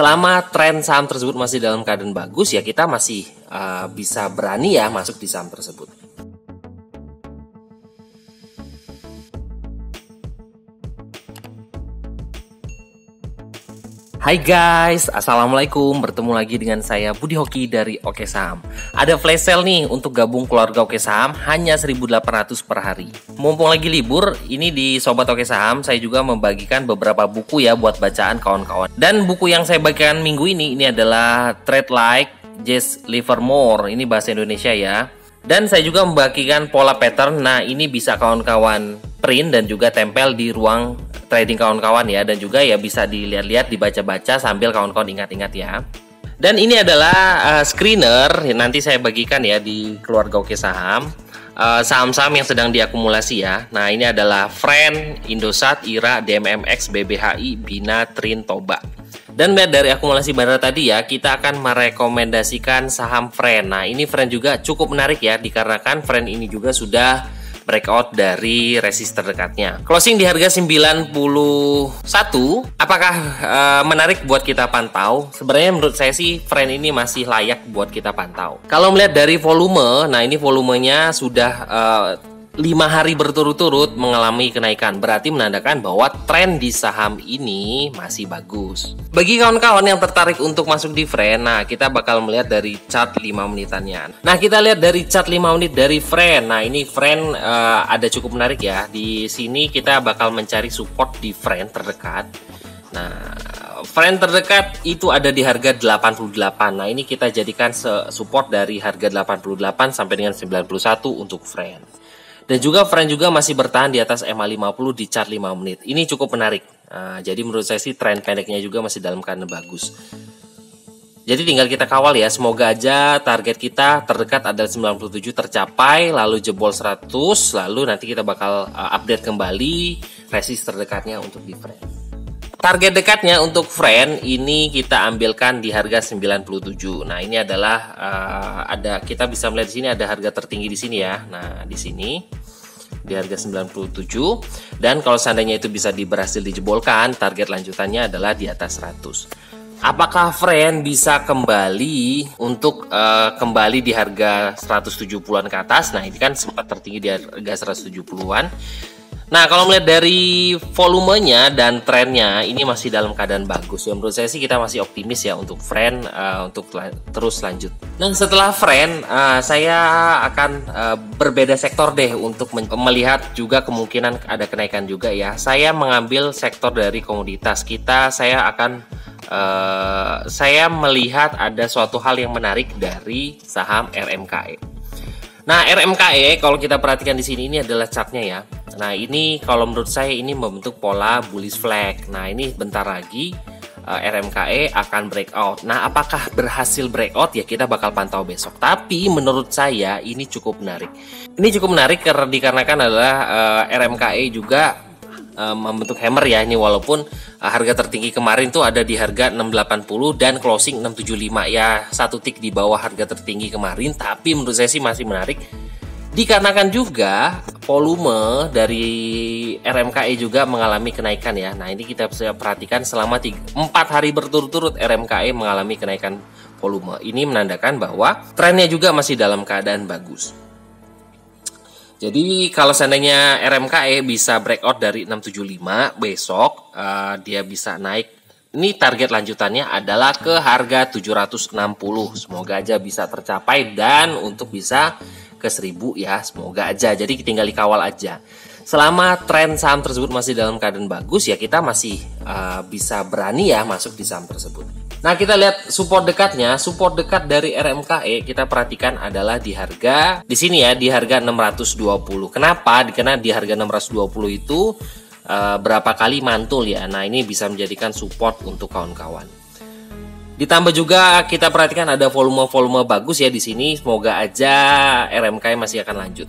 selama tren saham tersebut masih dalam keadaan bagus, ya kita masih bisa berani ya masuk di saham tersebut. Hai guys, assalamualaikum. Bertemu lagi dengan saya Budi Hoki dari Oke Saham. Ada flash sale nih untuk gabung keluarga Oke Saham, hanya 1.800 per hari. Mumpung lagi libur, ini di Sobat Oke Saham saya juga membagikan beberapa buku ya buat bacaan kawan-kawan. Dan buku yang saya bagikan minggu ini adalah Trade Like Just Livermore. Ini bahasa Indonesia ya. Dan saya juga membagikan pola pattern. Nah, ini bisa kawan-kawan print dan juga tempel di ruang trading kawan-kawan ya, dan juga ya bisa dilihat-lihat, dibaca-baca sambil kawan-kawan ingat-ingat ya. Dan ini adalah screener nanti saya bagikan ya di keluarga Oke Saham, saham-saham yang sedang diakumulasi ya. Nah, ini adalah Friend, Indosat, IRA, DMMX, BBHI, Bina, Trin, Toba. Dan dari akumulasi barang tadi ya, kita akan merekomendasikan saham Friend. Nah, ini Friend juga cukup menarik ya, dikarenakan Friend ini juga sudah breakout dari resist terdekatnya. Closing di harga 91. Apakah menarik buat kita pantau? Sebenarnya menurut saya sih Friend ini masih layak buat kita pantau. Kalau melihat dari volume, nah ini volumenya sudah 5 hari berturut-turut mengalami kenaikan, berarti menandakan bahwa tren di saham ini masih bagus. Bagi kawan-kawan yang tertarik untuk masuk di Friend, nah kita bakal melihat dari chart 5 menitannya. Nah, kita lihat dari chart 5 menit dari Friend. Nah, ini Friend ada cukup menarik ya. Di sini kita bakal mencari support di Friend terdekat. Nah, Friend terdekat itu ada di harga 88. Nah, ini kita jadikan support dari harga 88 sampai dengan 91 untuk Friend. Dan juga Friend juga masih bertahan di atas MA50 di chart 5 menit. Ini cukup menarik. Nah, jadi menurut saya sih tren pendeknya juga masih dalam keadaan bagus. Jadi tinggal kita kawal ya. Semoga aja target kita terdekat adalah 97 tercapai, lalu jebol 100, lalu nanti kita bakal update kembali resist terdekatnya untuk di Friend. Target dekatnya untuk Friend ini kita ambilkan di harga 97. Nah, ini adalah kita bisa melihat di sini ada harga tertinggi di sini ya. Nah, di sini di harga 97, dan kalau seandainya itu bisa berhasil dijebolkan, target lanjutannya adalah di atas 100. Apakah Friend bisa kembali untuk kembali di harga 170-an ke atas? Nah, ini kan sempat tertinggi di harga 170-an. Nah, kalau melihat dari volumenya dan trennya, ini masih dalam keadaan bagus. Ya, menurut saya sih kita masih optimis ya untuk Friend untuk terus lanjut. Nah, setelah Friend, saya akan berbeda sektor deh untuk melihat juga kemungkinan ada kenaikan juga ya. Saya mengambil sektor dari komoditas kita. Saya melihat ada suatu hal yang menarik dari saham RMKE. Nah, RMKE kalau kita perhatikan di sini, ini adalah chartnya ya. Nah, ini kalau menurut saya ini membentuk pola bullish flag. Nah, ini bentar lagi RMKE akan breakout. Nah, apakah berhasil breakout ya kita bakal pantau besok. Tapi menurut saya ini cukup menarik. Ini cukup menarik karena dikarenakan adalah RMKE juga membentuk hammer ya ini, walaupun harga tertinggi kemarin tuh ada di harga 680 dan closing 675 ya, satu tik di bawah harga tertinggi kemarin, tapi menurut saya sih masih menarik dikarenakan juga volume dari RMKE juga mengalami kenaikan ya. Nah, ini kita bisa perhatikan selama 4 hari berturut-turut RMKE mengalami kenaikan volume. Ini menandakan bahwa trennya juga masih dalam keadaan bagus. Jadi kalau seandainya RMKE bisa breakout dari 675 besok, dia bisa naik. Ini target lanjutannya adalah ke harga 760. Semoga aja bisa tercapai dan untuk bisa ke 1000 ya, semoga aja. Jadi tinggal dikawal aja. Selama tren saham tersebut masih dalam keadaan bagus ya, kita masih bisa berani ya masuk di saham tersebut. Nah, kita lihat support dekatnya. Support dekat dari RMKE kita perhatikan adalah di harga di sini ya, di harga 620. Kenapa? Karena di harga 620 itu berapa kali mantul ya. Nah, ini bisa menjadikan support untuk kawan-kawan. Ditambah juga kita perhatikan ada volume-volume bagus ya di sini. Semoga aja RMKE masih akan lanjut.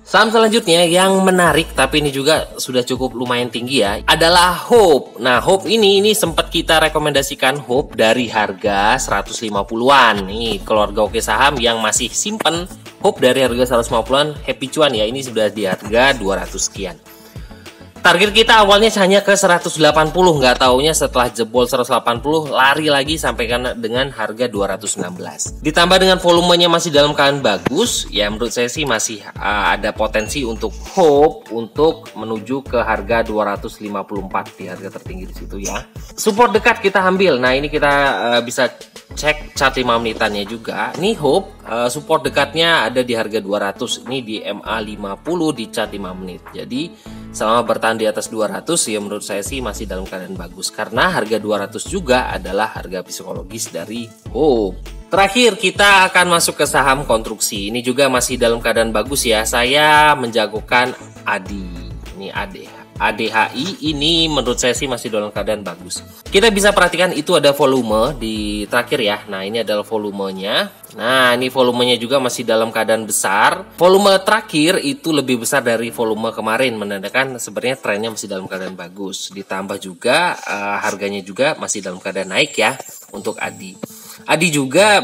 Saham selanjutnya yang menarik tapi ini juga sudah cukup lumayan tinggi ya adalah Hope. Nah, Hope ini sempat kita rekomendasikan Hope dari harga 150-an. Nih, keluarga Oke Saham yang masih simpen Hope dari harga 150-an happy cuan ya. Ini sudah di harga 200 sekian. Target kita awalnya hanya ke 180, nggak taunya setelah jebol 180 lari lagi sampai dengan harga 216. Ditambah dengan volumenya masih dalam keadaan bagus, ya menurut saya sih masih ada potensi untuk hope untuk menuju ke harga 254 di harga tertinggi di situ ya. Support dekat kita ambil. Nah, ini kita bisa cek chart 5 menitannya juga. Ini hope support dekatnya ada di harga 200. Ini di MA50 di chart 5 menit. Jadi selama bertahan di atas 200 ya menurut saya sih masih dalam keadaan bagus, karena harga 200 juga adalah harga psikologis dari hope. Terakhir kita akan masuk ke saham konstruksi. Ini juga masih dalam keadaan bagus ya. Saya menjagokan ADI. Ini ADHI ini menurut saya sih masih dalam keadaan bagus. Kita bisa perhatikan itu ada volume di terakhir ya. Nah, ini adalah volumenya. Nah, ini volumenya juga masih dalam keadaan besar. Volume terakhir itu lebih besar dari volume kemarin, menandakan sebenarnya trennya masih dalam keadaan bagus. Ditambah juga harganya juga masih dalam keadaan naik ya untuk ADI. ADI juga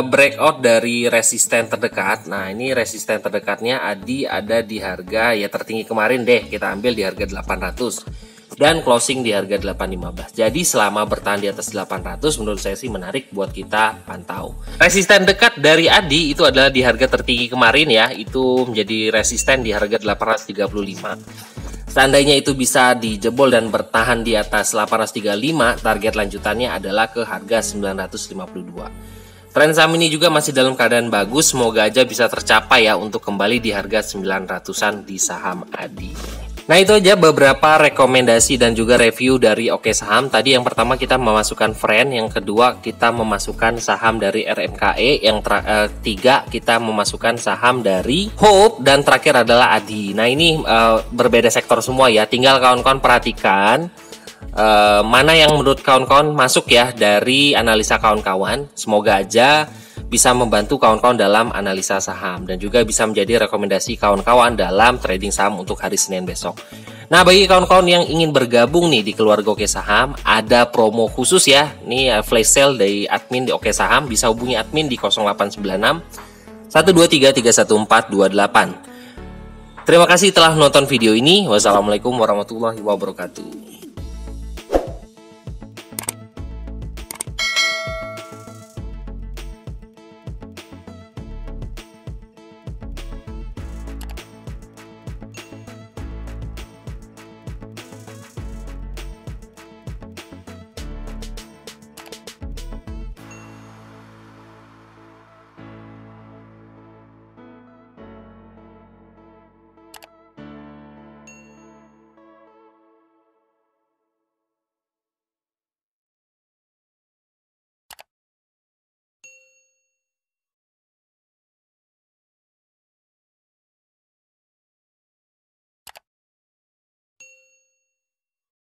breakout dari resisten terdekat. Nah, ini resisten terdekatnya ADI ada di harga ya tertinggi kemarin deh. Kita ambil di harga 800 dan closing di harga 815. Jadi selama bertahan di atas 800 menurut saya sih menarik buat kita pantau. Resisten dekat dari ADI itu adalah di harga tertinggi kemarin ya. Itu menjadi resisten di harga 835. Seandainya itu bisa dijebol dan bertahan di atas 835, target lanjutannya adalah ke harga 952. Tren saham ini juga masih dalam keadaan bagus, semoga aja bisa tercapai ya untuk kembali di harga 900-an di saham ADI. Nah, itu aja beberapa rekomendasi dan juga review dari Oke Saham. Tadi yang pertama kita memasukkan Friend, yang kedua kita memasukkan saham dari RMKE, yang ketiga kita memasukkan saham dari Hope, dan terakhir adalah ADI. Nah, ini berbeda sektor semua ya. Tinggal kawan-kawan perhatikan mana yang menurut kawan-kawan masuk ya dari analisa kawan-kawan. Semoga aja bisa membantu kawan-kawan dalam analisa saham dan juga bisa menjadi rekomendasi kawan-kawan dalam trading saham untuk hari Senin besok. Nah, bagi kawan-kawan yang ingin bergabung nih di keluarga Oke Saham, ada promo khusus ya. Ini flash sale dari admin di Oke Saham. Bisa hubungi admin di 0896 123 31428. Terima kasih telah menonton video ini. Wassalamualaikum warahmatullahi wabarakatuh.